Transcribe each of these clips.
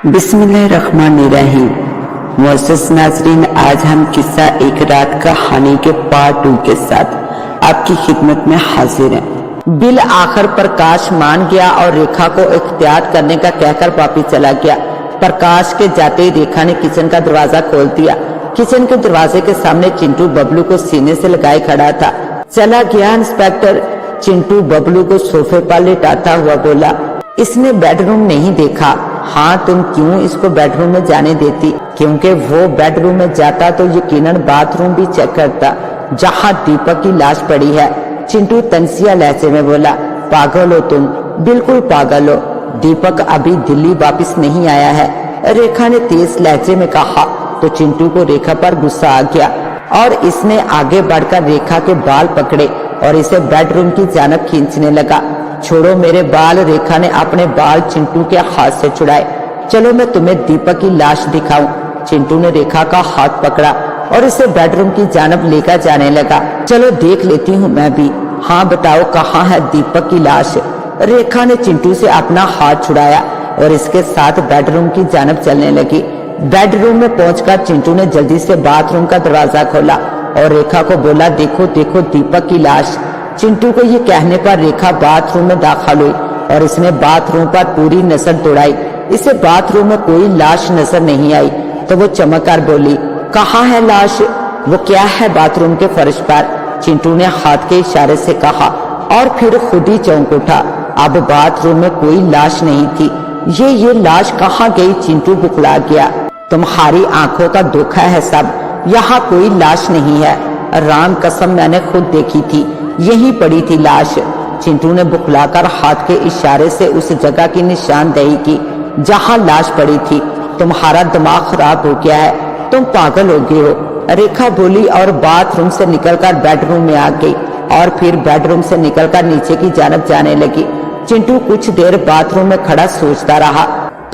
बिस्मिल्लाहिर्रहमानिर्रहीम। मुअज़्ज़ज़ नाज़रीन, आज हम किस्सा एक रात कहानी के पार्ट 2 के साथ आपकी खिदमत में हाजिर हैं। बिल आखिर प्रकाश मान गया और रेखा को एहतियात करने का कहकर वापस चला गया। प्रकाश के जाते ही रेखा ने किचन का दरवाजा खोल दिया। किचन के दरवाजे के सामने चिंटू बबलू को सीने से लगाए खड़ा था। चला गया इंस्पेक्टर। चिंटू बबलू को सोफे पर लेटाता हुआ बोला, इसने बेडरूम नहीं देखा। हाँ, तुम क्यों इसको बेडरूम में जाने देती? क्योंकि वो बेडरूम में जाता तो यकीनन बाथरूम भी चेक करता जहाँ दीपक की लाश पड़ी है। चिंटू तंसिया लहजे में बोला, पागल हो तुम, बिल्कुल पागल हो। दीपक अभी दिल्ली वापस नहीं आया है, रेखा ने तेज लहजे में कहा। तो चिंटू को रेखा पर गुस्सा आ गया और इसने आगे बढ़कर रेखा के बाल पकड़े और इसे बेडरूम की जानब खींचने लगा। छोड़ो मेरे बाल। रेखा ने अपने बाल चिंटू के हाथ से छुड़ाए। चलो मैं तुम्हें दीपक की लाश दिखाऊं। चिंटू ने रेखा का हाथ पकड़ा और इसे बेडरूम की जानब लेकर जाने लगा। चलो देख लेती हूँ मैं भी। हाँ बताओ, कहाँ है दीपक की लाश? रेखा ने चिंटू से अपना हाथ छुड़ाया और इसके साथ बेडरूम की जानब चलने लगी। बेडरूम में पहुंचकर चिंटू ने जल्दी से बाथरूम का दरवाजा खोला और रेखा को बोला, देखो देखो दीपक की लाश। चिंटू को ये कहने पर रेखा बाथरूम में दाखिल हुई और इसने बाथरूम पर पूरी नजर दौड़ाई। इसे बाथरूम में कोई लाश नजर नहीं आई तो वो चमक कर बोली, कहाँ है लाश? वो क्या है बाथरूम के फर्श पर? चिंटू ने हाथ के इशारे से कहा और फिर खुद ही चौंक उठा। अब बाथरूम में कोई लाश नहीं थी। ये लाश कहाँ गई? चिंटू बुखला गया। तुम्हारी आंखों का धोखा है सब, यहाँ कोई लाश नहीं है। राम कसम, मैंने खुद देखी थी, यही पड़ी थी लाश। चिंटू ने बुखलाकर हाथ के इशारे से उस जगह की निशानदेही की जहां लाश पड़ी थी। तुम्हारा दिमाग खराब हो गया है, तुम पागल हो गए हो, रेखा बोली और बाथरूम से निकलकर बेडरूम में आ गई और फिर बेडरूम से निकलकर नीचे की जानब जाने लगी। चिंटू कुछ देर बाथरूम में खड़ा सोचता रहा,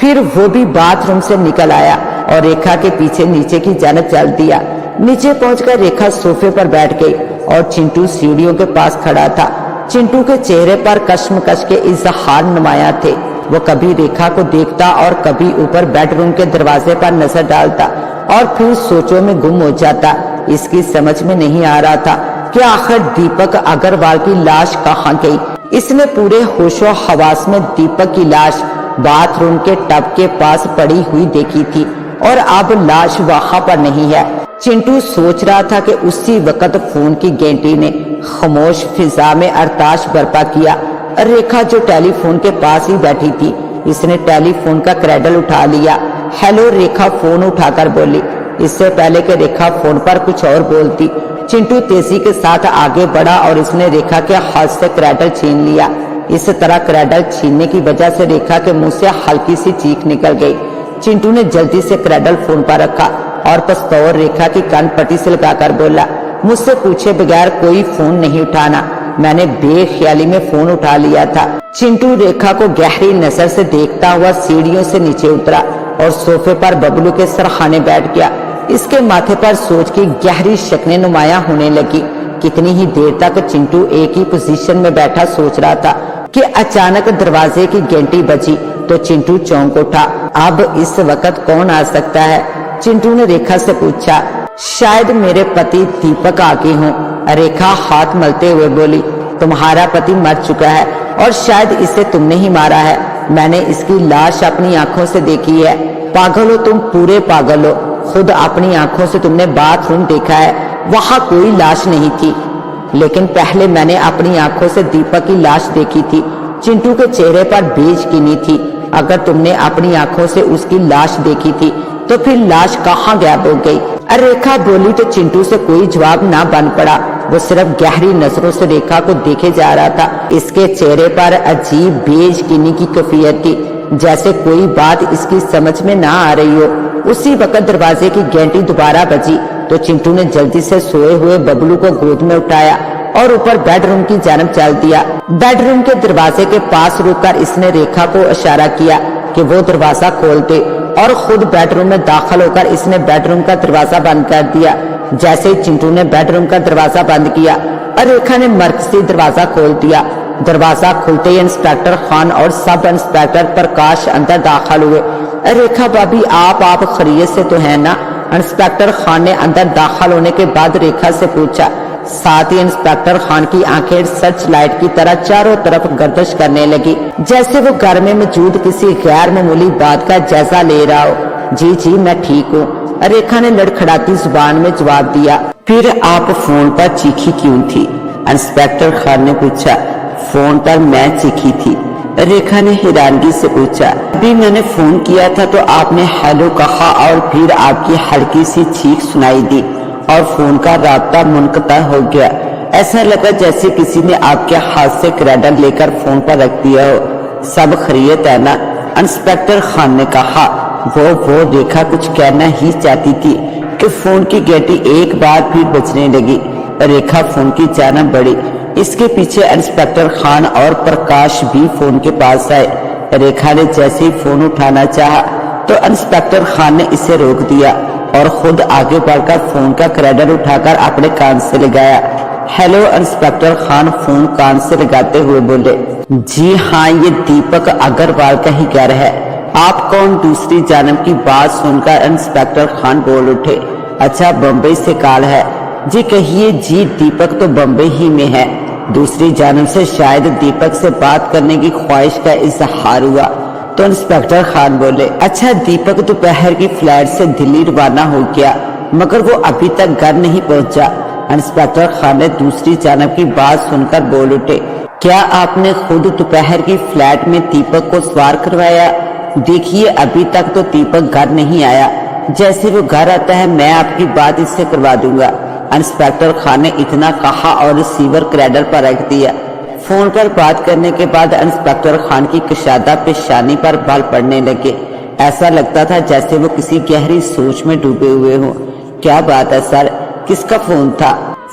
फिर वो भी बाथरूम से निकल आया और रेखा के पीछे नीचे की जानब चल दिया। नीचे पहुंचकर रेखा सोफे पर बैठ गई और चिंटू सीढ़ियों के पास खड़ा था। चिंटू के चेहरे पर कश्मकश के इजहार नुमाया थे। वो कभी रेखा को देखता और कभी ऊपर बेडरूम के दरवाजे पर नजर डालता और फिर सोचों में गुम हो जाता। इसकी समझ में नहीं आ रहा था कि आखिर दीपक अग्रवाल की लाश कहाँ गई। इसने पूरे होशो हवास में दीपक की लाश बाथरूम के टब के पास पड़ी हुई देखी थी और अब लाश वहां पर नहीं है। चिंटू सोच रहा था कि उसी वक्त फोन की घंटी ने खामोश फिजा में अरताश बर्पा किया। रेखा जो टेलीफोन के पास ही बैठी थी, इसने टेलीफोन का क्रैडल उठा लिया। हेलो रेखा फोन उठाकर बोली। इससे पहले कि रेखा फोन पर कुछ और बोलती, चिंटू तेजी के साथ आगे बढ़ा और इसने रेखा के हाथ से क्रैडल छीन लिया। इस तरह क्रैडल छीनने की वजह से रेखा के मुंह से हल्की सी चीख निकल गई। चिंटू ने जल्दी से क्रैडल फोन पर रखा और पस्तौर रेखा की कान पट्टी से लगाकर बोला, मुझसे पूछे बगैर कोई फोन नहीं उठाना, मैंने बेख्याली में फोन उठा लिया था। चिंटू रेखा को गहरी नजर से देखता हुआ सीढ़ियों से नीचे उतरा और सोफे पर बबलू के सरहाने बैठ गया। इसके माथे पर सोच की गहरी शक्लें नुमाया होने लगी। कितनी ही देर तक चिंटू एक ही पोजीशन में बैठा सोच रहा था कि अचानक दरवाजे की घंटी बजी तो चिंटू चौंक उठा। अब इस वक्त कौन आ सकता है? चिंटू ने रेखा से पूछा। शायद मेरे पति दीपक आ गए हों। रेखा हाथ मलते हुए बोली, तुम्हारा पति मर चुका है और शायद इसे तुमने ही मारा है। मैंने इसकी लाश अपनी आंखों से देखी है। पागल हो तुम, पूरे पागल हो। खुद अपनी आंखों से तुमने बाथरूम देखा है, वहां कोई लाश नहीं थी। लेकिन पहले मैंने अपनी आंखों से दीपक की लाश देखी थी। चिंटू के चेहरे पर बेयकीनी थी। अगर तुमने अपनी आंखों से उसकी लाश देखी थी तो फिर लाश कहाँ गायब हो गई? रेखा बोली तो चिंटू से कोई जवाब ना बन पड़ा। वो सिर्फ गहरी नजरों से रेखा को देखे जा रहा था। इसके चेहरे पर अजीब बेयकीनी की कैफियत थी, जैसे कोई बात इसकी समझ में ना आ रही हो। उसी वक्त दरवाजे की घंटी दोबारा बजी तो चिंटू ने जल्दी से सोए हुए बबलू को गोद में उठाया और ऊपर बेडरूम की जानब चल दिया। बेडरूम के दरवाजे के पास रुककर इसने रेखा को इशारा किया कि वो दरवाजा खोल दे और खुद बेडरूम में दाखिल होकर इसने बेडरूम का दरवाजा बंद कर दिया। जैसे ही चिंटू ने बेडरूम का दरवाजा बंद किया और रेखा ने मरकजी दरवाजा खोल दिया। दरवाजा खुलते ही इंस्पेक्टर खान और सब इंस्पेक्टर प्रकाश अंदर दाखिल हुए। रेखा भाभी आप खैरियत से तो है ना? इंस्पेक्टर खान ने अंदर दाखिल होने के बाद रेखा से पूछा। साथ ही इंस्पेक्टर खान की आंखें सर्च लाइट की तरह चारों तरफ गर्दिश करने लगी, जैसे वो घर में मौजूद किसी गैर मामूली बात का जायजा ले रहा हो। जी मैं ठीक हूँ, रेखा ने लड़खड़ाती जुबान में जवाब दिया। फिर आप फोन पर चीखी क्यों थी? इंस्पेक्टर खान ने पूछा। फोन पर मैं चीखी थी? रेखा ने हैरानगी से पूछा। अभी मैंने फोन किया था तो आपने हेलो कहा और फिर आपकी हल्की सी चीख सुनाई दी और फोन का राब्ता मुनक़ता हो गया। ऐसा लगा जैसे किसी ने आपके हाथ से क्रैडल लेकर फोन पर रख दिया हो। सब खैरियत है ना? इंस्पेक्टर खान ने कहा। वो रेखा कुछ कहना ही चाहती थी कि फोन की घंटी एक बार फिर बजने लगी। रेखा फोन की जानब बढ़ी। इसके पीछे इंस्पेक्टर खान और प्रकाश भी फोन के पास आए। रेखा ने जैसे ही फोन उठाना चाहा तो इंस्पेक्टर खान ने इसे रोक दिया और खुद आगे बढ़कर फोन का क्रैडल उठाकर अपने कान से लगाया। हेलो, इंस्पेक्टर खान फोन कान से लगाते हुए बोले। जी हाँ, ये दीपक अग्रवाल का ही घर है। आप कौन? दूसरी जानब की बात सुनकर इंस्पेक्टर खान बोल उठे। अच्छा, बम्बई से कॉल है? जी कहिए। जी, दीपक तो बम्बई ही में है। दूसरी जानब से शायद दीपक से बात करने की ख्वाहिश का इजहार हुआ तो इंस्पेक्टर खान बोले। अच्छा, दीपक दोपहर की फ्लाइट से दिल्ली रवाना हो गया मगर वो अभी तक घर नहीं पहुंचा। इंस्पेक्टर खान ने दूसरी जानब की बात सुनकर बोल उठे। क्या आपने खुद दोपहर की फ्लाइट में दीपक को सवार करवाया? देखिए, अभी तक तो दीपक घर नहीं आया। जैसे वो घर आता है मैं आपकी बात इससे करवा दूंगा। इंस्पेक्टर खान ने इतना कहा और रिसीवर क्रैडल पर रख दिया। फोन पर बात करने के बाद इंस्पेक्टर खान की कशादा पेशानी पर बाल पड़ने लगे। ऐसा लगता था जैसे वो किसी गहरी सोच में डूबे हुए हों। क्या बात है सर, किसका फोन था?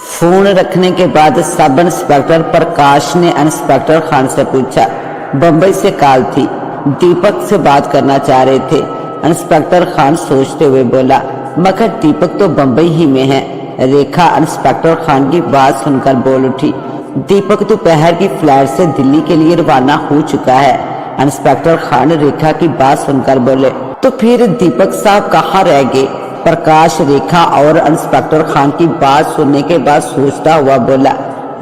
फोन रखने के बाद सब इंस्पेक्टर प्रकाश ने इंस्पेक्टर खान से पूछा। बम्बई से कॉल थी, दीपक से बात करना चाह रहे थे। इंस्पेक्टर खान सोचते हुए बोला। मगर दीपक तो बम्बई ही में है। रेखा इंस्पेक्टर खान की बात सुनकर बोल उठी। दीपक दोपहर की फ्लाइट से दिल्ली के लिए रवाना हो चुका है। इंस्पेक्टर खान रेखा की बात सुनकर बोले। तो फिर दीपक साहब कहाँ रह गए? प्रकाश रेखा और इंस्पेक्टर खान की बात सुनने के बाद सोचता हुआ बोला।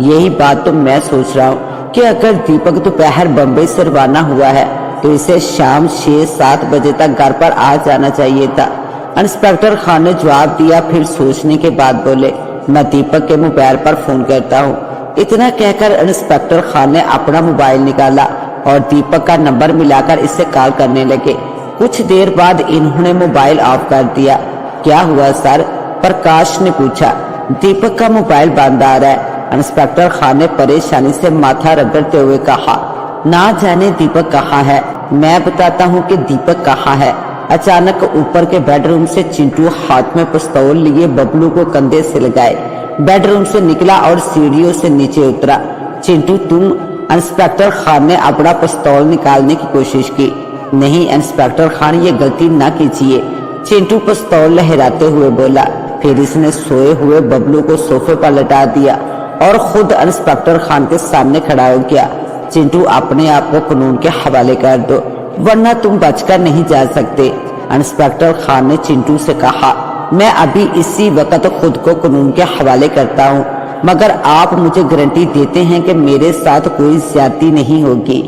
यही बात तो मैं सोच रहा हूँ कि अगर दीपक दोपहर बम्बई से रवाना हुआ है तो इसे शाम 6-7 बजे तक घर पर आ जाना चाहिए था। इंस्पेक्टर खान ने जवाब दिया। फिर सोचने के बाद बोले, मैं दीपक के मोबाइल पर फोन करता हूँ। इतना कहकर इंस्पेक्टर खान ने अपना मोबाइल निकाला और दीपक का नंबर मिलाकर इससे कॉल करने लगे। कुछ देर बाद इन्होंने मोबाइल ऑफ कर दिया। क्या हुआ सर? प्रकाश ने पूछा। दीपक का मोबाइल बंद आ रहा है। इंस्पेक्टर खान ने परेशानी से माथा रगड़ते हुए कहा। ना जाने दीपक कहाँ है। मैं बताता हूँ कि दीपक कहाँ है। अचानक ऊपर के बेडरूम से चिंटू हाथ में पिस्तौल लिए बबलू को कंधे से लगाए बेडरूम से निकला और सीढ़ियों से नीचे उतरा। चिंटू, तुम? इंस्पेक्टर खान ने अपना पिस्तौल निकालने की कोशिश की। नहीं इंस्पेक्टर खान, ये गलती ना कीजिए, चिंटू पिस्तौल लहराते हुए बोला। फिर इसने सोए हुए बबलू को सोफे पर लटा दिया और खुद इंस्पेक्टर खान के सामने खड़ा हो गया। चिंटू, अपने आप को कानून के हवाले कर दो वरना तुम बचकर नहीं जा सकते। इंस्पेक्टर खान ने चिंटू से कहा। मैं अभी इसी वक्त खुद को कानून के हवाले करता हूँ मगर आप मुझे गारंटी देते हैं कि मेरे साथ कोई ज्यादती नहीं होगी?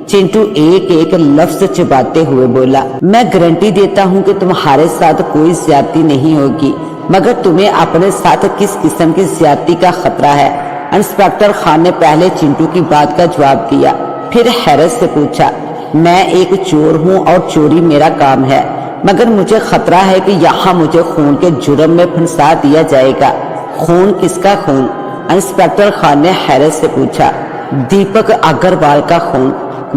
चिंटू एक एक लफ्ज चबाते हुए बोला। मैं गारंटी देता हूँ कि तुम्हारे साथ कोई ज्यादती नहीं होगी मगर तुम्हें अपने साथ किस किस्म की ज्यादती का खतरा है? इंस्पेक्टर खान ने पहले चिंटू की बात का जवाब दिया, फिर हैरत से पूछा। मैं एक चोर हूँ और चोरी मेरा काम है मगर मुझे खतरा है कि यहाँ मुझे खून के जुर्म में फंसा दिया जाएगा। खून? किसका खून? इंस्पेक्टर खान ने हैरत से पूछा। दीपक अग्रवाल का खून।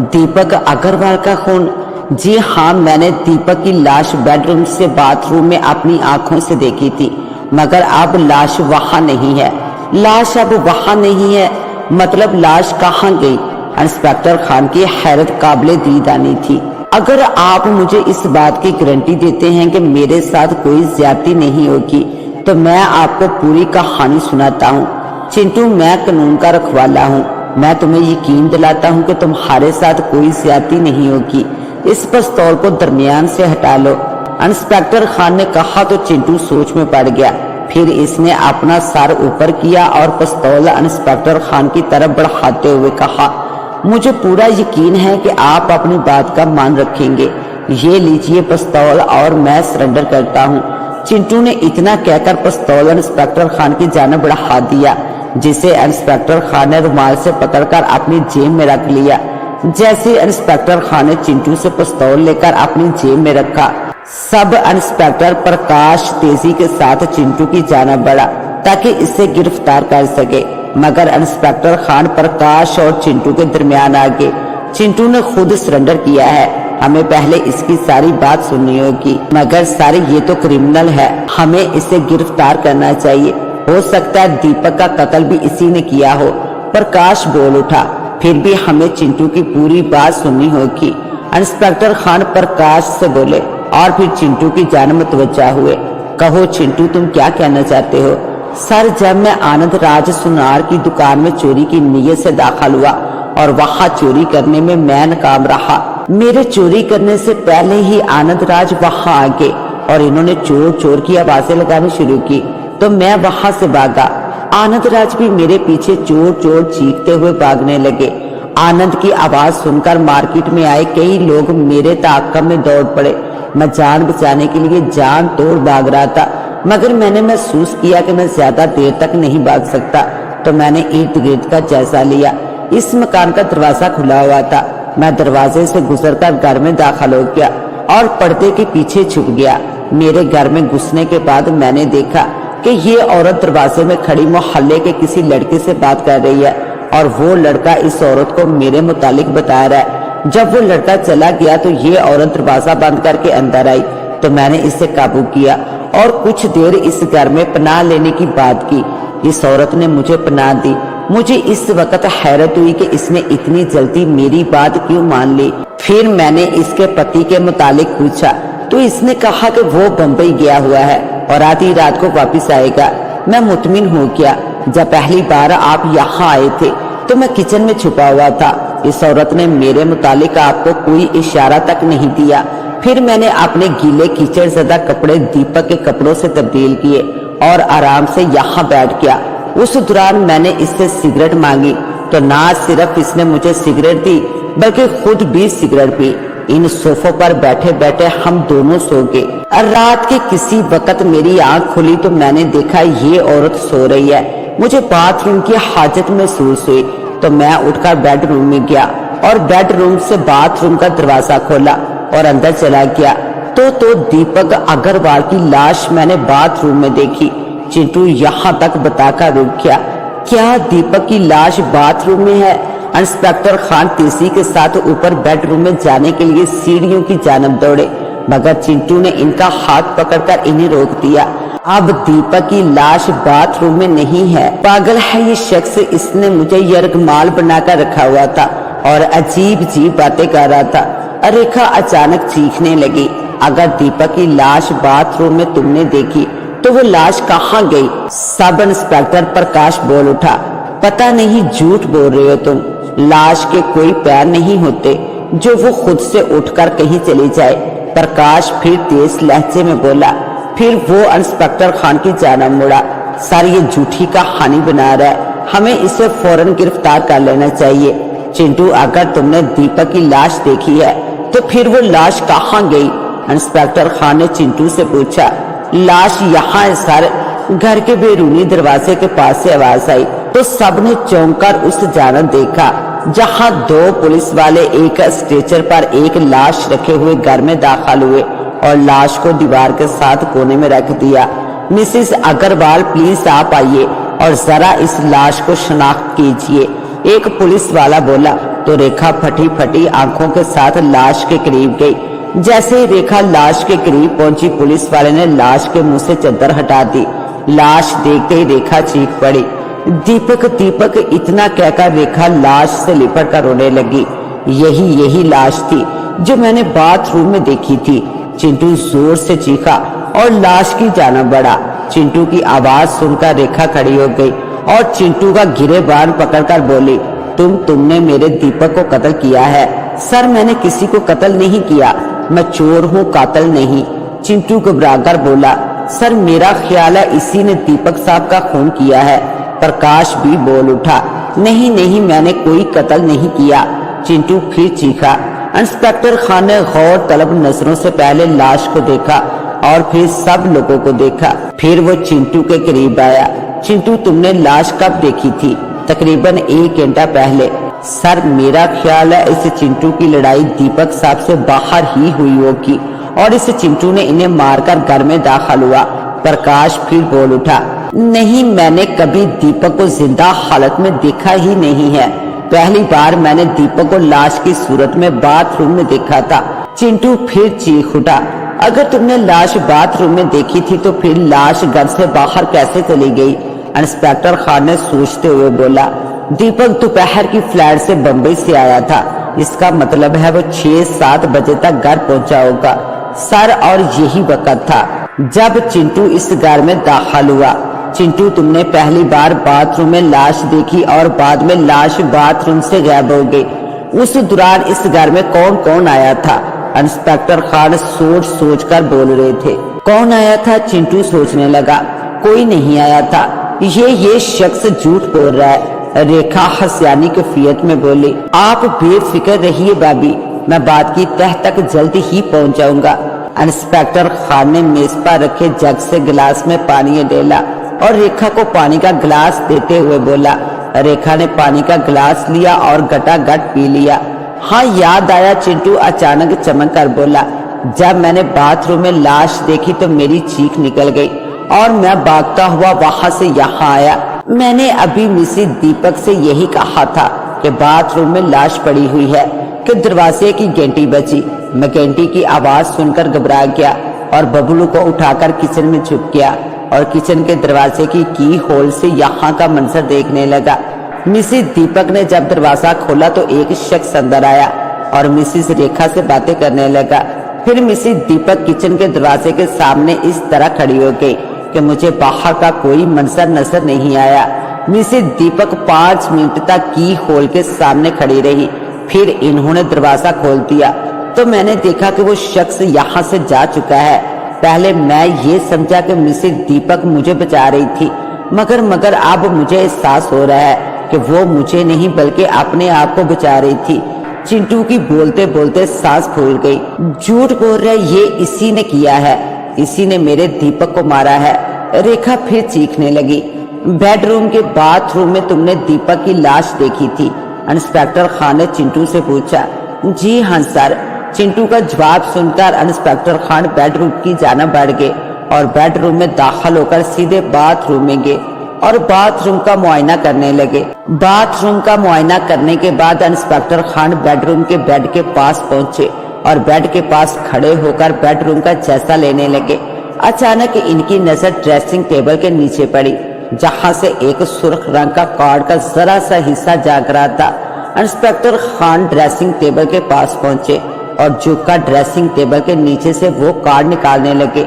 दीपक अग्रवाल का खून? जी हाँ, मैंने दीपक की लाश बेडरूम से बाथरूम में अपनी आंखों से देखी थी मगर अब लाश वहाँ नहीं है। लाश अब वहाँ नहीं है? मतलब लाश कहाँ गई? इंस्पेक्टर खान की हैरत काबिले दीदानी थी। अगर आप मुझे इस बात की गारंटी देते हैं कि मेरे साथ कोई ज्यादती नहीं होगी तो मैं आपको पूरी कहानी सुनाता हूँ। चिंटू, मैं कानून का रखवाला हूँ। मैं तुम्हें यकीन दिलाता हूँ कि तुम्हारे साथ कोई ज्यादती नहीं होगी। इस पिस्तौल को दरमियान से हटा लो। इंस्पेक्टर खान ने कहा तो चिंटू सोच में पड़ गया। फिर इसने अपना सर ऊपर किया और पिस्तौल इंस्पेक्टर खान की तरफ बढ़ाते हुए कहा, मुझे पूरा यकीन है कि आप अपनी बात का मान रखेंगे। ये लीजिए पिस्तौल और मैं सरेंडर करता हूँ। चिंटू ने इतना कहकर पिस्तौल इंस्पेक्टर खान की जानिब बढ़ा दिया, जिसे इंस्पेक्टर खान ने रुमाल से पकड़कर अपनी जेब में रख लिया। जैसे इंस्पेक्टर खान ने चिंटू से पिस्तौल लेकर अपनी जेब में रखा, सब इंस्पेक्टर प्रकाश तेजी के साथ चिंटू की जानिब बढ़ा ताकि इसे गिरफ्तार कर सके, मगर इंस्पेक्टर खान प्रकाश और चिंटू के दरमियान आ गए। चिंटू ने खुद सरेंडर किया है, हमें पहले इसकी सारी बात सुननी होगी। मगर सारी ये तो क्रिमिनल है, हमें इसे गिरफ्तार करना चाहिए। हो सकता है दीपक का कत्ल भी इसी ने किया हो। प्रकाश बोल उठा, फिर भी हमें चिंटू की पूरी बात सुननी होगी। इंस्पेक्टर खान प्रकाश से बोले और फिर चिंटू की जानिब मुतवज्जा हुए। कहो चिंटू, तुम क्या कहना चाहते हो? सर, जब मैं आनंद राज सुनार की दुकान में चोरी की नीयत से दाखिल हुआ और वहाँ चोरी करने में मैं नाकाम रहा। मेरे चोरी करने से पहले ही आनंद राज वहाँ आ गए और इन्होंने चोर चोर की आवाजें लगानी शुरू की, तो मैं वहाँ से भागा। आनंद राज भी मेरे पीछे चोर चोर चीखते हुए भागने लगे। आनंद की आवाज सुनकर मार्केट में आए कई लोग मेरे ताक़ब में दौड़ पड़े। मैं जान बचाने के लिए जान तोड़ भाग रहा था, मगर मैंने महसूस किया कि मैं ज्यादा देर तक नहीं भाग सकता, तो मैंने इर्द गिर्द का जायजा लिया। इस मकान का दरवाजा खुला हुआ था। मैं दरवाजे से गुजरकर घर में दाखिल हो गया और पर्दे के पीछे छुप गया। मेरे घर में घुसने के बाद मैंने देखा कि ये औरत दरवाजे में खड़ी मोहल्ले के किसी लड़के से बात कर रही है और वो लड़का इस औरत को मेरे मुतालिक बता रहा है। जब वो लड़का चला गया तो ये औरत दरवाजा बंद करके अंदर आई, तो मैंने इसे काबू किया और कुछ देर इस घर में पनाह लेने की बात की। इस औरत ने मुझे पनाह दी। मुझे इस वक्त हैरत हुई कि इसने इतनी जल्दी मेरी बात क्यों मान ली। फिर मैंने इसके पति के मुतालिक पूछा तो इसने कहा कि वो बम्बई गया हुआ है और आधी रात को वापस आएगा। मैं मुतमिन हो गया। जब पहली बार आप यहाँ आए थे तो मैं किचन में छुपा हुआ था। इस औरत ने मेरे मुतालिक आपको कोई इशारा तक नहीं दिया। फिर मैंने अपने गीले कीचड़ ज़दा कपड़े दीपक के कपड़ों से तब्दील किए और आराम से यहाँ बैठ गया। उस दौरान मैंने इससे सिगरेट मांगी तो ना सिर्फ इसने मुझे सिगरेट दी बल्कि खुद भी सिगरेट पी। इन सोफों पर बैठे बैठे हम दोनों सो गए। रात के किसी वक्त मेरी आंख खुली तो मैंने देखा ये औरत सो रही है। मुझे बाथरूम की हाजत महसूस हुई तो मैं उठकर बेडरूम में गया और बेडरूम से बाथरूम का दरवाजा खोला और अंदर चला गया तो दीपक अग्रवाल की लाश मैंने बाथरूम में देखी। चिंटू यहाँ तक बताकर रुक गया। क्या दीपक की लाश बाथरूम में है? इंस्पेक्टर खान तेजी के साथ ऊपर बेडरूम में जाने के लिए सीढ़ियों की जानिब दौड़े, मगर चिंटू ने इनका हाथ पकड़कर इन्हें रोक दिया। अब दीपक की लाश बाथरूम में नहीं है। पागल है ये शख्स, इसने मुझे यरगमाल बनाकर रखा हुआ था और अजीब अजीब बातें कर रहा था। रेखा अचानक चीखने लगी, अगर दीपक की लाश बाथरूम में तुमने देखी तो वो लाश कहाँ गई? सब इंस्पेक्टर प्रकाश बोल उठा, पता नहीं, झूठ बोल रहे हो तुम। लाश के कोई पैर नहीं होते जो वो खुद से उठकर कहीं चली जाए। प्रकाश फिर तेज लहजे में बोला। फिर वो इंस्पेक्टर खान की जानिब मुड़ा, सर ये झूठी कहानी बना रहा है, हमें इसे फौरन गिरफ्तार कर लेना चाहिए। चिंटू, अगर तुमने दीपक की लाश देखी है तो फिर वो लाश कहाँ गई? इंस्पेक्टर खान ने चिंटू से पूछा। लाश यहाँ है सर। घर के बैरूनी दरवाजे के पास से आवाज आई तो सबने चौंक कर उस जानब देखा जहाँ दो पुलिस वाले एक स्ट्रेचर पर एक लाश रखे हुए घर में दाखिल हुए और लाश को दीवार के साथ कोने में रख दिया। मिसेस अग्रवाल, प्लीज आप आइए और जरा इस लाश को शनाख्त कीजिए, एक पुलिस वाला बोला। तो रेखा फटी फटी आंखों के साथ लाश के करीब गई। जैसे ही रेखा लाश के करीब पहुंची, पुलिस वाले ने लाश के मुंह से चादर हटा दी। लाश देखते ही रेखा चीख पड़ी, दीपक दीपक, इतना कहकर रेखा लाश से लिपट कर रोने लगी। यही लाश थी जो मैंने बाथरूम में देखी थी। चिंटू जोर से चीखा और लाश की जानिब बढ़ा। चिंटू की आवाज सुनकर रेखा खड़ी हो गई और चिंटू का गिरेबान पकड़कर बोली, तुमने मेरे दीपक को कत्ल किया है, सर मैंने किसी को कत्ल नहीं किया, मैं चोर हूँ, कातिल नहीं। चिंटू घबरा कर बोला, सर मेरा ख्याल है इसी ने दीपक साहब का खून किया है। प्रकाश भी बोल उठा, नहीं नहीं मैंने कोई कत्ल नहीं किया। चिंटू फिर चीखा। इंस्पेक्टर खान ने गौर तलब नजरों से पहले लाश को देखा और फिर सब लोगों को देखा। फिर वो चिंटू के करीब आया। चिंटू तुमने लाश कब देखी थी? तकरीबन 1 घंटा पहले। सर मेरा ख्याल है इस चिंटू की लड़ाई दीपक साहब से बाहर ही हुई होगी और इस चिंटू ने इन्हें मारकर घर में दाखिल हुआ। प्रकाश फिर बोल उठा, नहीं मैंने कभी दीपक को जिंदा हालत में देखा ही नहीं है। पहली बार मैंने दीपक को लाश की सूरत में बाथरूम में देखा था। चिंटू फिर चीख उठा, अगर तुमने लाश बाथरूम में देखी थी तो फिर लाश घर से बाहर कैसे चली गई? इंस्पेक्टर खान ने सोचते हुए बोला, दीपक दोपहर की फ्लाइट से बंबई से आया था, इसका मतलब है वो 6-7 बजे तक घर पहुंचा होगा सर, और यही वक्त था जब चिंटू इस घर में दाखिल हुआ। चिंटू तुमने पहली बार बाथरूम में लाश देखी और बाद में लाश बाथरूम से गायब हो गई। उस दौरान इस घर में कौन कौन आया था? इंस्पेक्टर खान सोच सोच कर बोल रहे थे। कौन आया था? चिंटू सोचने लगा। कोई नहीं आया था, ये शख्स झूठ बोल रहा है। रेखा हंसियानी कैफियत में बोली, आप बेफिक्र रहिए भाभी, मैं बात की तह तक जल्दी ही पहुंच जाऊंगा। इंस्पेक्टर खान ने मेज पर रखे जग से गिलास में पानी डाला और रेखा को पानी का गिलास देते हुए बोला। रेखा ने पानी का गिलास लिया और गटागट पी लिया। हाँ याद आया, चिंटू अचानक चमक कर बोला, जब मैंने बाथरूम में लाश देखी तो मेरी चीख निकल गई और मैं भागता हुआ वहां से यहाँ आया। मैंने अभी मिसेस दीपक से यही कहा था कि बाथरूम में लाश पड़ी हुई है कि दरवाजे की घंटी बजी। मैं घंटी की आवाज सुनकर घबरा गया और बबलू को उठाकर किचन में छुप गया और किचन के दरवाजे की होल से यहाँ का मंजर देखने लगा। मिसेस दीपक ने जब दरवाजा खोला तो एक शख्स अंदर आया और मिसेस रेखा से बातें करने लगा। फिर मिसेस दीपक किचन के दरवाजे के सामने इस तरह खड़ी हो गई कि मुझे बाहर का कोई मंजर नजर नहीं आया। मिसेस दीपक 5 मिनट तक की होल के सामने खड़ी रही। फिर इन्होंने दरवाजा खोल दिया तो मैंने देखा कि वो शख्स यहाँ से जा चुका है। पहले मैं ये समझा कि मिसेस दीपक मुझे बचा रही थी, मगर अब मुझे एहसास हो रहा है कि वो मुझे नहीं बल्कि अपने आप को बचा रही थी। चिंटू की बोलते बोलते सांस फूल गई। झूठ बोल रहा है, ये इसी ने किया है, इसी ने मेरे दीपक को मारा है। रेखा फिर चीखने लगी। बेडरूम के बाथरूम में तुमने दीपक की लाश देखी थी? इंस्पेक्टर खान ने चिंटू से पूछा। जी हाँ सर। चिंटू का जवाब सुनकर इंस्पेक्टर खान बेडरूम की जानिब बढ़ गए और बेडरूम में दाखिल होकर सीधे बाथरूम में गए और बाथरूम का मुआयना करने लगे। बाथरूम का मुआयना करने के बाद इंस्पेक्टर खान बेडरूम के बेड के पास पहुंचे और बेड के पास खड़े होकर बेडरूम का जायजा लेने लगे। अचानक इनकी नजर ड्रेसिंग टेबल के नीचे पड़ी, जहां से एक सुर्ख रंग का कार्ड का जरा सा हिस्सा जाग रहा था। इंस्पेक्टर खान ड्रेसिंग टेबल के पास पहुंचे और झुककर ड्रेसिंग टेबल के नीचे से वो कार्ड निकालने लगे।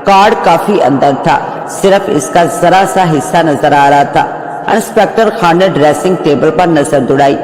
कार्ड काफी अंदर था, सिर्फ इसका जरा सा हिस्सा नजर आ रहा था। इंस्पेक्टर खान ने ड्रेसिंग टेबल पर नजर दौड़ाई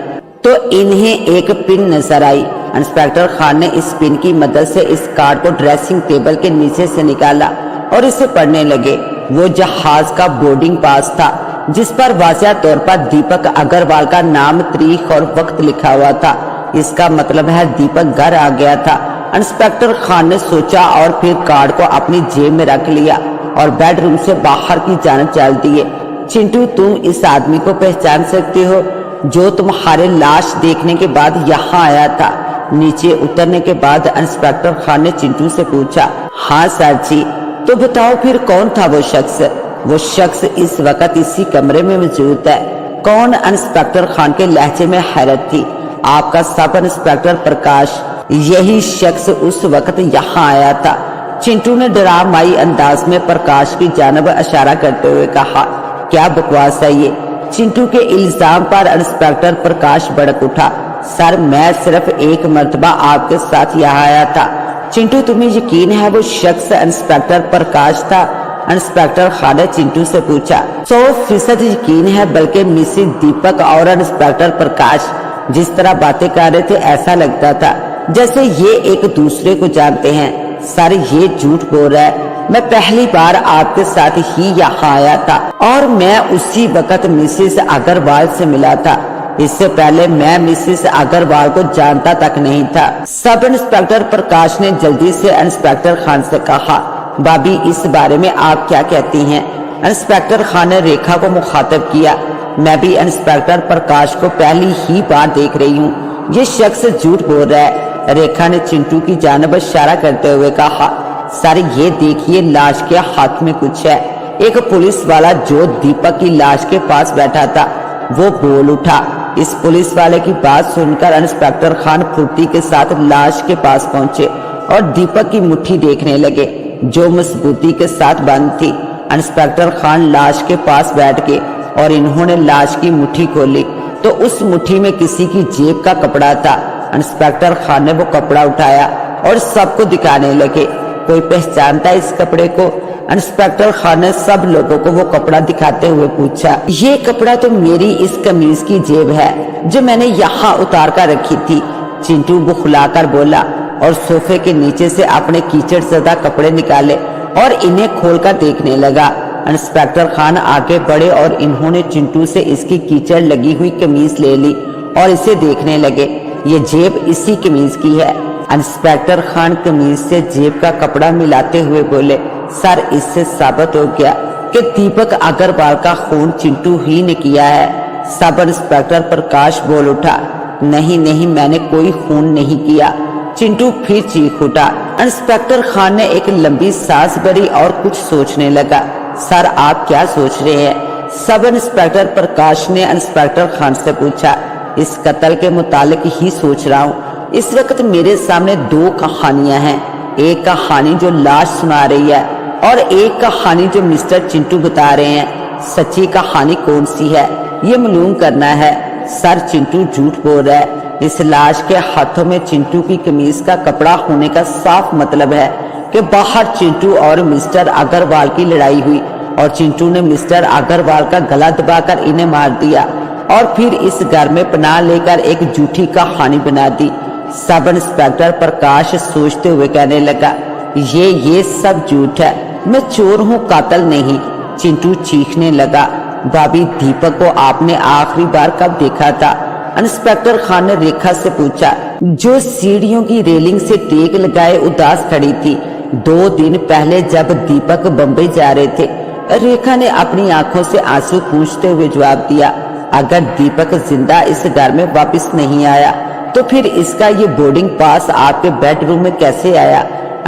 तो इन्हें एक पिन नजर आई। इंस्पेक्टर खान ने इस पिन की मदद से इस कार्ड को ड्रेसिंग टेबल के नीचे से निकाला और इसे पढ़ने लगे। वो जहाज का बोर्डिंग पास था जिस पर वाज़िह तौर पर दीपक अग्रवाल का नाम, तारीख और वक्त लिखा हुआ था। इसका मतलब है दीपक घर आ गया था। इंस्पेक्टर खान ने सोचा और फिर कार्ड को अपनी जेब में रख लिया और बेडरूम से बाहर की जानिब चल दिए। चिंटू, तुम इस आदमी को पहचान सकते हो जो तुम्हारे लाश देखने के बाद यहाँ आया था? नीचे उतरने के बाद इंस्पेक्टर खान ने चिंटू से पूछा। हाँ सर जी। तो बताओ फिर कौन था वो शख्स? वो शख्स इस वक्त इसी कमरे में मौजूद है। कौन? इंस्पेक्टर खान के लहजे में हैरत थी। आपका सब इंस्पेक्टर प्रकाश, यही शख्स उस वक्त यहाँ आया था। चिंटू ने डरामाई अंदाज में प्रकाश की जानिब इशारा करते हुए कहा। क्या बकवास है ये? चिंटू के इल्जाम पर इंस्पेक्टर प्रकाश भड़क उठा। सर, मैं सिर्फ एक मर्तबा आपके साथ यहाँ आया था। चिंटू, तुम्हें यकीन है वो शख्स इंस्पेक्टर प्रकाश था? इंस्पेक्टर खान ने चिंटू से पूछा। 100% यकीन है, बल्कि मिसेस दीपक और इंस्पेक्टर प्रकाश जिस तरह बातें कर रहे थे ऐसा लगता था जैसे ये एक दूसरे को जानते हैं। सर ये झूठ बोल रहा है, मैं पहली बार आपके साथ ही यहाँ आया था और मैं उसी वक्त मिसेस अग्रवाल से मिला था। इससे पहले मैं मिसेस अग्रवाल को जानता तक नहीं था। सब इंस्पेक्टर प्रकाश ने जल्दी से इंस्पेक्टर खान से कहा, भाभी इस बारे में आप क्या कहती हैं? इंस्पेक्टर खान ने रेखा को मुखातब किया, मैं भी इंस्पेक्टर प्रकाश को पहली ही बार देख रही हूँ, ये शख्स झूठ बोल रहा है। रेखा ने चिंटू की जानब इशारा करते हुए कहा, सर ये देखिए लाश के हाथ में कुछ है। एक पुलिस वाला जो दीपक की लाश के पास बैठा था वो बोल उठा। इस पुलिस वाले की बात सुनकर इंस्पेक्टर खान फुर्ती के साथ लाश के पास पहुंचे और दीपक की मुट्ठी देखने लगे जो मजबूती के साथ बंद थी। इंस्पेक्टर खान लाश के पास बैठ गए और इन्होंने लाश की मुट्ठी खोली तो उस मुट्ठी में किसी की जेब का कपड़ा था। इंस्पेक्टर खान ने वो कपड़ा उठाया और सबको दिखाने लगे, कोई पहचानता है इस कपड़े को? इंस्पेक्टर खान ने सब लोगों को वो कपड़ा दिखाते हुए पूछा, ये कपड़ा तो मेरी इस कमीज की जेब है जो मैंने यहाँ उतार कर रखी थी। चिंटू बुखलाकर बोला और सोफे के नीचे से अपने कीचड़ ज़दा कपड़े निकाले और इन्हें खोलकर देखने लगा। इंस्पेक्टर खान आगे बढ़े और इन्होंने चिंटू से इसकी कीचड़ लगी हुई कमीज ले ली और इसे देखने लगे। ये जेब इसी कमीज की है। इंस्पेक्टर खान कमीज से जेब का कपड़ा मिलाते हुए बोले, सर इससे साबित हो गया कि दीपक अग्रवाल का खून चिंटू ही ने किया है। सब इंस्पेक्टर प्रकाश बोल उठा, नहीं नहीं मैंने कोई खून नहीं किया। चिंटू फिर चीख उठा। इंस्पेक्टर खान ने एक लंबी सांस भरी और कुछ सोचने लगा। सर आप क्या सोच रहे हैं? सब इंस्पेक्टर प्रकाश ने इंस्पेक्टर खान से पूछा। इस कत्ल के मुतालिक ही सोच रहा हूँ। इस वक्त मेरे सामने दो कहानियां हैं, एक कहानी जो लाश सुना रही है और एक कहानी जो मिस्टर चिंटू बता रहे हैं। सच्ची कहानी कौन सी है ये मालूम करना है। सर चिंटू झूठ बोल रहा है। इस लाश के हाथों में चिंटू की कमीज का कपड़ा होने का साफ मतलब है कि बाहर चिंटू और मिस्टर अग्रवाल की लड़ाई हुई और चिंटू ने मिस्टर अग्रवाल का गला दबाकर इन्हें मार दिया और फिर इस घर में पनाह लेकर एक झूठी कहानी बना दी। सब इंस्पेक्टर प्रकाश सोचते हुए कहने लगा, ये सब झूठ है, मैं चोर हूँ कातिल नहीं। चिंटू चीखने लगा, भाभी दीपक को आपने आखिरी बार कब देखा था? इंस्पेक्टर खान ने रेखा से पूछा, जो सीढ़ियों की रेलिंग से टेक लगाए उदास खड़ी थी 2 दिन पहले जब दीपक बम्बई जा रहे थे। रेखा ने अपनी आंखों से आंसू पूंछते हुए जवाब दिया, अगर दीपक जिंदा इस घर में वापस नहीं आया तो फिर इसका ये बोर्डिंग पास आपके बेडरूम में कैसे आया?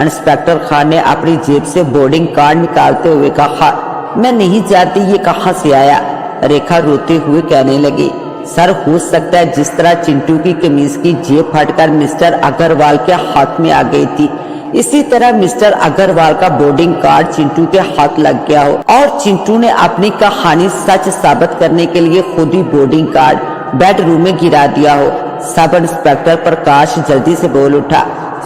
इंस्पेक्टर खान ने अपनी जेब से बोर्डिंग कार्ड निकालते हुए कहा, मैं नहीं जानती ये कहाँ से आया। रेखा रोते हुए कहने लगी, सर हो सकता है जिस तरह चिंटू की कमीज की जेब फटकर मिस्टर अग्रवाल के हाथ में आ गई थी, इसी तरह मिस्टर अग्रवाल का बोर्डिंग कार्ड चिंटू के हाथ लग गया हो और चिंटू ने अपनी कहानी सच साबित करने के लिए खुद ही बोर्डिंग कार्ड बेडरूम में गिरा दिया हो। सब इंस्पेक्टर प्रकाश जल्दी से बोल उठा,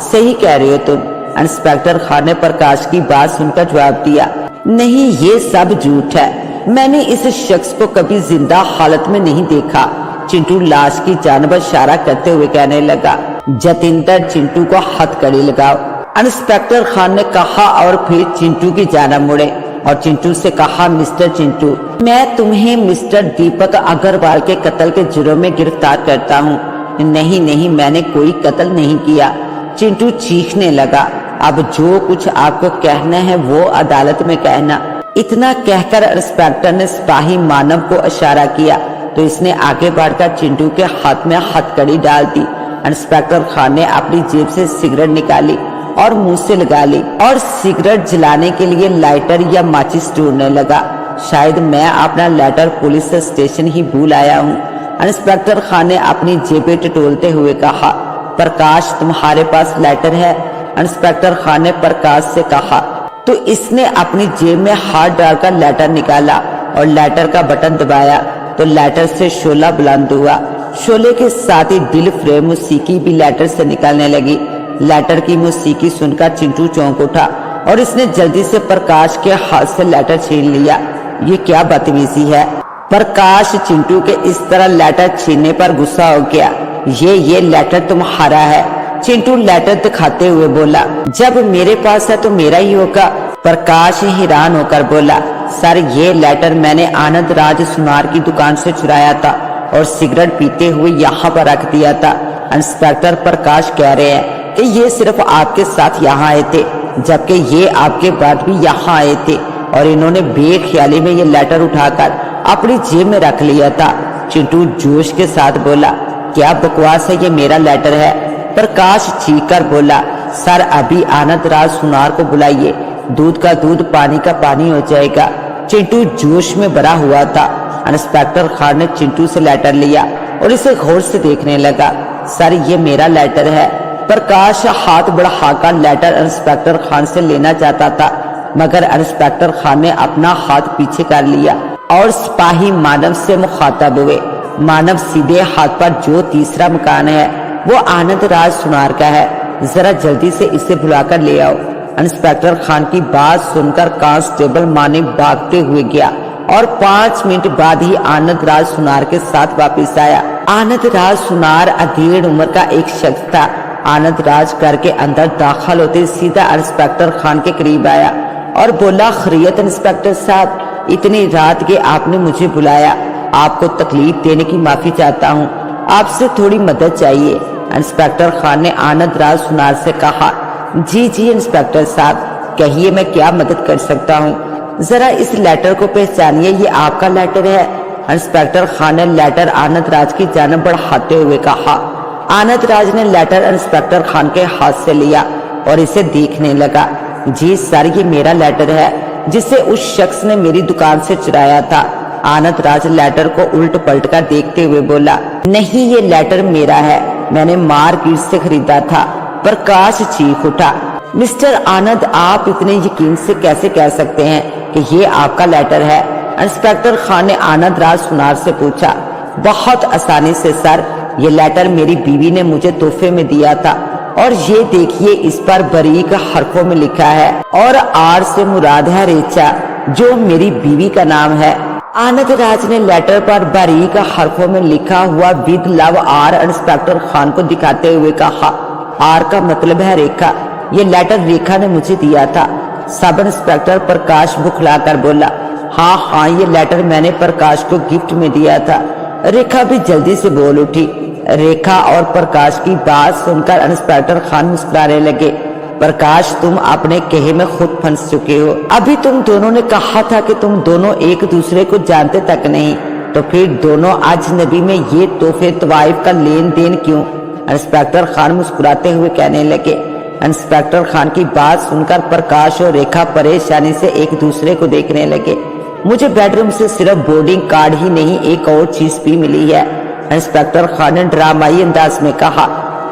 सही कह रहे हो तुम। इंस्पेक्टर खान ने प्रकाश की बात सुनकर जवाब दिया, नहीं ये सब झूठ है, मैंने इस शख्स को कभी जिंदा हालत में नहीं देखा। चिंटू लाश की जानब इशारा करते हुए कहने लगा, जतिंदर चिंटू को हथकड़ी लगाओ। इंस्पेक्टर खान ने कहा और फिर चिंटू की जानब मुड़े और चिंटू से कहा, मिस्टर चिंटू मैं तुम्हें मिस्टर दीपक अग्रवाल के कत्ल के जुर्म में गिरफ्तार करता हूँ। नहीं नहीं मैंने कोई कत्ल नहीं किया। चिंटू चीखने लगा, अब जो कुछ आपको कहना है वो अदालत में कहना। इतना कहकर इंस्पेक्टर ने सिपाही मानव को इशारा किया तो इसने आगे बढ़कर चिंटू के हाथ में हथकड़ी डाल दी। इंस्पेक्टर खान ने अपनी जेब से सिगरेट निकाली और मुंह से लगा ली और सिगरेट जलाने के लिए लाइटर या माचिस ढूंढने लगा। शायद मैं अपना लेटर पुलिस स्टेशन ही भूल आया हूँ। इंस्पेक्टर खान ने अपनी जेबें टटोलते हुए कहा, प्रकाश तुम्हारे पास लेटर है? इंस्पेक्टर खान ने प्रकाश से कहा तो इसने अपनी जेब में हाथ डालकर लेटर निकाला और लेटर का बटन दबाया तो लेटर से शोला बुलंद हुआ। शोले के साथ ही दिल फ्रेम मौसीकी भी लेटर से निकलने लगी। लेटर की मौसीकी सुनकर चिंटू चौंक उठा और इसने जल्दी से प्रकाश के हाथ से लेटर छीन लिया। ये क्या बदतमीजी है? प्रकाश चिंटू के इस तरह लेटर छीनने पर गुस्सा हो गया। ये लेटर तुम्हारा है। चिंटू लेटर दिखाते हुए बोला, जब मेरे पास है तो मेरा ही होगा। प्रकाश हैरान होकर बोला, सर ये लेटर मैंने आनंद राज सुनार की दुकान से चुराया था और सिगरेट पीते हुए यहाँ पर रख दिया था। इंस्पेक्टर प्रकाश कह रहे हैं कि ये सिर्फ आपके साथ यहाँ आए थे, जबकि ये आपके बाद भी यहाँ आए थे और इन्होंने बेख्याली में ये लेटर उठाकर अपनी जेब में रख लिया था। चिंटू जोश के साथ बोला, क्या बकवास है, ये मेरा लेटर है। प्रकाश चीख कर बोला, सर अभी आनंद राज सुनार को बुलाइए, दूध का दूध पानी का पानी हो जाएगा। चिंटू जोश में भरा हुआ था। इंस्पेक्टर खान ने चिंटू से लेटर लिया और इसे गौर से देखने लगा। सर ये मेरा लेटर है। प्रकाश हाथ बढ़ाकर लेटर इंस्पेक्टर खान से लेना चाहता था, मगर इंस्पेक्टर खान ने अपना हाथ पीछे कर लिया और सिपाही मानव से मुखातब हुए। मानव सीधे हाथ पर जो तीसरा मकान है वो आनंद राज सुनार का है, जरा जल्दी से इसे बुलाकर ले आओ। इंस्पेक्टर खान की बात सुनकर कांस्टेबल मानिक भागते हुए गया और 5 मिनट बाद ही आनंद राज सुनार के साथ वापस आया। आनंद राज सुनार अधेड़ उम्र का एक शख्स था। आनंद राज घर के अंदर दाखिल होते सीधा इंस्पेक्टर खान के करीब आया और बोला, खैरियत इंस्पेक्टर साहब, इतनी रात के आपने मुझे बुलाया। आपको तकलीफ देने की माफी चाहता हूँ, आपसे थोड़ी मदद चाहिए। इंस्पेक्टर खान ने आनंद राज सुनार से कहा, जी इंस्पेक्टर साहब, कहिए मैं क्या मदद कर सकता हूँ। जरा इस लेटर को पहचानिए, ये आपका लेटर है। इंस्पेक्टर खान ने लेटर आनंद राज की जानब बढ़ाते हुए कहा। आनंद राज ने लेटर इंस्पेक्टर खान के हाथ से लिया और इसे देखने लगा। जी सर, ये मेरा लेटर है जिसे उस शख्स ने मेरी दुकान से चुराया था। आनंद राज लेटर को उल्ट पलट कर देखते हुए बोला, नहीं ये लेटर मेरा है, मैंने मार्केट से खरीदा था। प्रकाश चीख उठा, मिस्टर आनंद, आप इतने यकीन से कैसे कह सकते हैं कि ये आपका लेटर है। इंस्पेक्टर खान ने आनंद राज सुनार से पूछा, बहुत आसानी से सर, ये लेटर मेरी बीवी ने मुझे तोहफे में दिया था और ये देखिए इस पर बारीक हरफों में लिखा है और आर से मुराद है रेचा, जो मेरी बीवी का नाम है। आनंद राज ने लेटर पर बारीक हरफों में लिखा हुआ with love R inspector Khan को दिखाते हुए कहा, आर का मतलब है रेखा, ये लेटर रेखा ने मुझे दिया था। सब इंस्पेक्टर प्रकाश बुखलाकर बोला, हाँ ये लेटर मैंने प्रकाश को गिफ्ट में दिया था। रेखा भी जल्दी से बोल उठी। रेखा और प्रकाश की बात सुनकर इंस्पेक्टर खान मुस्कुराने लगे। प्रकाश, तुम अपने कहे में खुद फंस चुके हो। अभी तुम दोनों ने कहा था कि तुम दोनों एक दूसरे को जानते तक नहीं, तो फिर दोनों अजनबी में ये तोहफे तवाइफ का लेन देन क्यों? इंस्पेक्टर खान मुस्कुराते हुए कहने लगे। इंस्पेक्टर खान की बात सुनकर प्रकाश और रेखा परेशानी से एक दूसरे को देखने लगे। मुझे बेडरूम से सिर्फ बोर्डिंग कार्ड ही नहीं, एक और चीज भी मिली है। इंस्पेक्टर खान ने ड्रामाई अंदाज में कहा,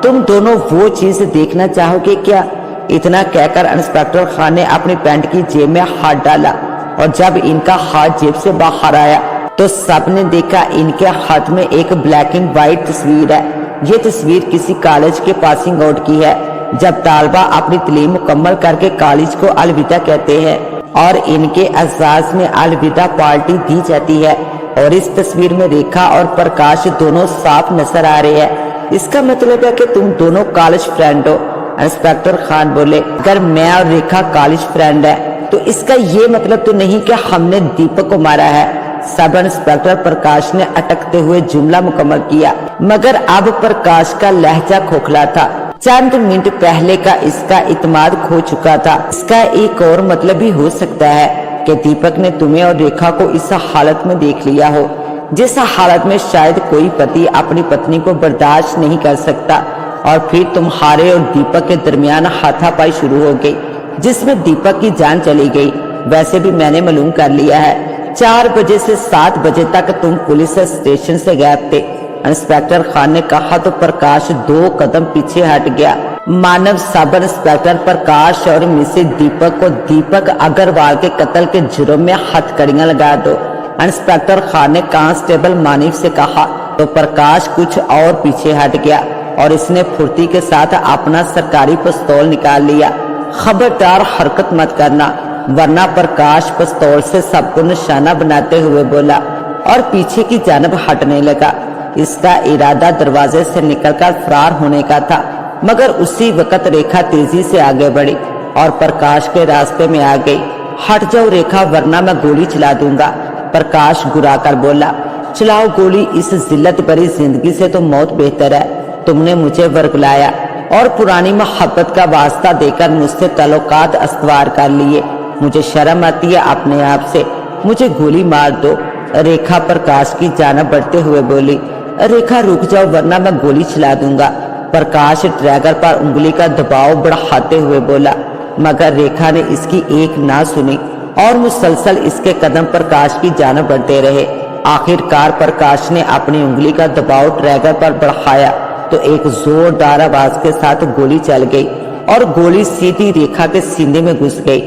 तुम दोनों वो चीज देखना चाहोगे क्या? इतना कहकर इंस्पेक्टर खान ने अपनी पैंट की जेब में हाथ डाला और जब इनका हाथ जेब से बाहर आया तो सबने देखा इनके हाथ में एक ब्लैक एंड व्हाइट तस्वीर है। ये तस्वीर किसी कॉलेज के पासिंग आउट की है, जब तालबा अपनी तालीम मुकम्मल करके कॉलेज को अलविदा कहते हैं और इनके एजाज में अलविदा पार्टी दी जाती है। और इस तस्वीर में रेखा और प्रकाश दोनों साफ नजर आ रहे हैं। इसका मतलब है कि तुम दोनों कॉलेज फ्रेंड हो। इंस्पेक्टर खान बोले, अगर मैं और रेखा कॉलेज फ्रेंड है तो इसका ये मतलब तो नहीं कि हमने दीपक को मारा है। सब इंस्पेक्टर प्रकाश ने अटकते हुए जुमला मुकम्मल किया, मगर अब प्रकाश का लहजा खोखला था। चंद मिनट पहले का इसका इत्मीनान खो चुका था। इसका एक और मतलब भी हो सकता है कि दीपक ने तुम्हें और रेखा को इस हालत में देख लिया हो, जिस हालत में शायद कोई पति अपनी पत्नी को बर्दाश्त नहीं कर सकता, और फिर तुम्हारे और दीपक के दरमियान हाथापाई शुरू हो गई, जिसमें दीपक की जान चली गई। वैसे भी मैंने मालूम कर लिया है, 4 बजे से 7 बजे तक तुम पुलिस स्टेशन से गायब थे। इंस्पेक्टर खान ने कहा तो प्रकाश 2 कदम पीछे हट गया। मानव सब इंस्पेक्टर प्रकाश और मिसेज दीपक को दीपक अग्रवाल के कत्ल के जुर्म में हथकड़ियां लगा दो। इंस्पेक्टर खान ने कांस्टेबल मानिक से कहा तो प्रकाश कुछ और पीछे हट गया और इसने फुर्ती के साथ अपना सरकारी पिस्तौल निकाल लिया। खबरदार हरकत मत करना, वरना प्रकाश पिस्तौल से सबको निशाना बनाते हुए बोला और पीछे की जानब हटने लगा। इसका इरादा दरवाजे से निकलकर फरार होने का था, मगर उसी वक्त रेखा तेजी से आगे बढ़ी और प्रकाश के रास्ते में आ गई। हट जाओ रेखा, वरना मैं गोली चला दूंगा। प्रकाश गुराकर बोला, चलाओ गोली, इस जिल्लत भरी जिंदगी से तो मौत बेहतर है। तुमने मुझे वरगलाया और पुरानी मोहब्बत का वास्ता देकर मुझसे तल्लुकात अस्तवार कर लिए। मुझे शर्म आती है अपने आप से, मुझे गोली मार दो। रेखा प्रकाश की जानब बढ़ते हुए बोली। रेखा रुक जाओ, वरना मैं गोली चला दूंगा। प्रकाश ट्रैगर पर उंगली का दबाव बढ़ाते हुए बोला, मगर रेखा ने इसकी एक ना सुनी और मुसलसल इसके कदम प्रकाश की जानब बढ़ते रहे। आखिरकार प्रकाश ने अपनी उंगली का दबाव ट्रैगर पर बढ़ाया तो एक जोरदार आवाज के साथ गोली चल गई और गोली सीधी रेखा के सीने में घुस गई।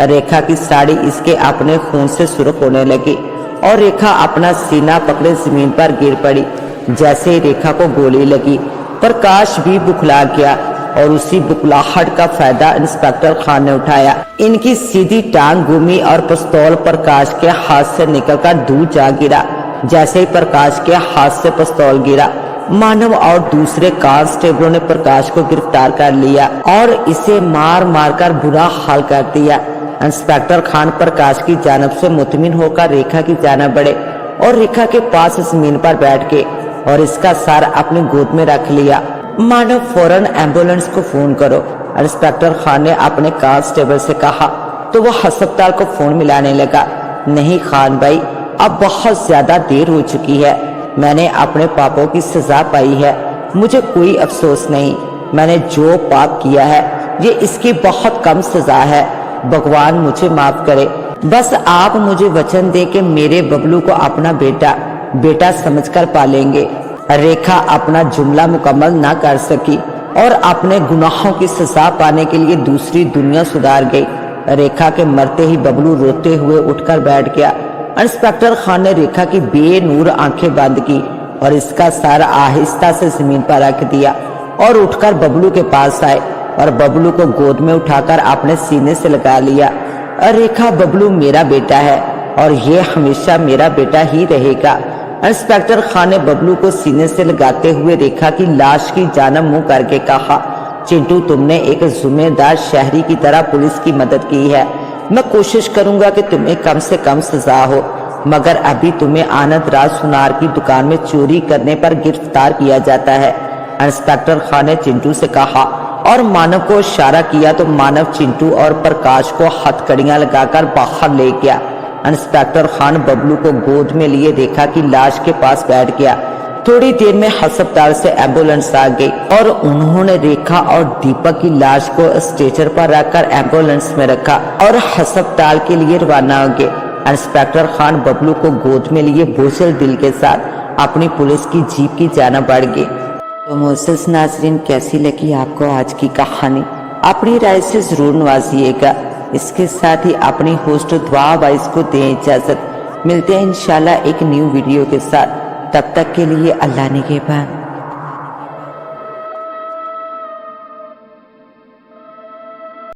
रेखा की साड़ी इसके अपने खून से सुर्ख होने लगी और रेखा अपना सीना पकड़े जमीन पर गिर पड़ी। जैसे ही रेखा को गोली लगी, प्रकाश भी बुखला गया और उसी बुखलाहट का फायदा इंस्पेक्टर खान ने उठाया। इनकी सीधी टांग घूमी और पिस्तौल प्रकाश के हाथ से निकलकर दूर जा गिरा। जैसे ही प्रकाश के हाथ से पिस्तौल गिरा, मानव और दूसरे कांस्टेबलों ने प्रकाश को गिरफ्तार कर लिया और इसे मार मार कर बुरा हाल कर दिया। इंस्पेक्टर खान प्रकाश की जानब से मुतमिन होकर रेखा की जानब बढ़े और रेखा के पास जमीन पर बैठ के और इसका सर अपनी गोद में रख लिया। मानव, फौरन एम्बुलेंस को फोन करो। इंस्पेक्टर खान ने अपने कांस्टेबल से कहा तो वो अस्पताल को फोन मिलाने लगा। नहीं खान भाई, अब बहुत ज्यादा देर हो चुकी है। मैंने अपने पापों की सजा पाई है, मुझे कोई अफसोस नहीं। मैंने जो पाप किया है ये इसकी बहुत कम सजा है। भगवान मुझे माफ करे। बस आप मुझे वचन दे कि मेरे बबलू को अपना बेटा समझकर पालेंगे। रेखा अपना जुमला मुकम्मल ना कर सकी और अपने गुनाहों की सजा पाने के लिए दूसरी दुनिया सुधार गई। रेखा के मरते ही बबलू रोते हुए उठकर बैठ गया। इंस्पेक्टर खान ने रेखा की बेनूर आंखें बंद की और इसका सर आहिस्ता से जमीन पर रख दिया और उठकर बबलू के पास आए और बबलू को गोद में उठाकर अपने सीने से लगा लिया। रेखा, बबलू मेरा बेटा है और ये हमेशा मेरा बेटा ही रहेगा। इंस्पेक्टर खान ने बबलू को सीने से लगाते हुए रेखा की लाश की जानब मुंह करके कहा, चिंटू, तुमने एक जिम्मेदार शहरी की तरह पुलिस की मदद की है। मैं कोशिश करूंगा कि तुम्हें कम से कम सजा हो, मगर अभी तुम्हें आनंद राज सुनार की दुकान में चोरी करने पर गिरफ्तार किया जाता है। इंस्पेक्टर खान ने चिंटू से कहा और मानव को इशारा किया तो मानव चिंटू और प्रकाश को हथकड़ियां लगाकर बाहर ले गया। इंस्पेक्टर खान बबलू को गोद में लिए रेखा की लाश के पास बैठ गया। थोड़ी देर में अस्पताल से एम्बुलेंस आ गई और उन्होंने रेखा और दीपक की लाश को स्ट्रेचर पर रखकर एम्बुलेंस में रखा और अस्पताल के लिए रवाना हो गए। इंस्पेक्टर खान बबलू को गोद में लिए बोझल दिल के साथ अपनी पुलिस की जीप की जानब बढ़ गए। तो मोअज़्ज़िज़ नाज़रीन, कैसी लगी आपको आज की कहानी? अपनी राय से जरूर नवाजिएगा। इसके साथ ही अपनी होस्ट दुआ वाइस को दें इजाजत। मिलते हैं इंशाल्लाह एक न्यू वीडियो के साथ। तब तक के लिए अल्लाह निगहबान।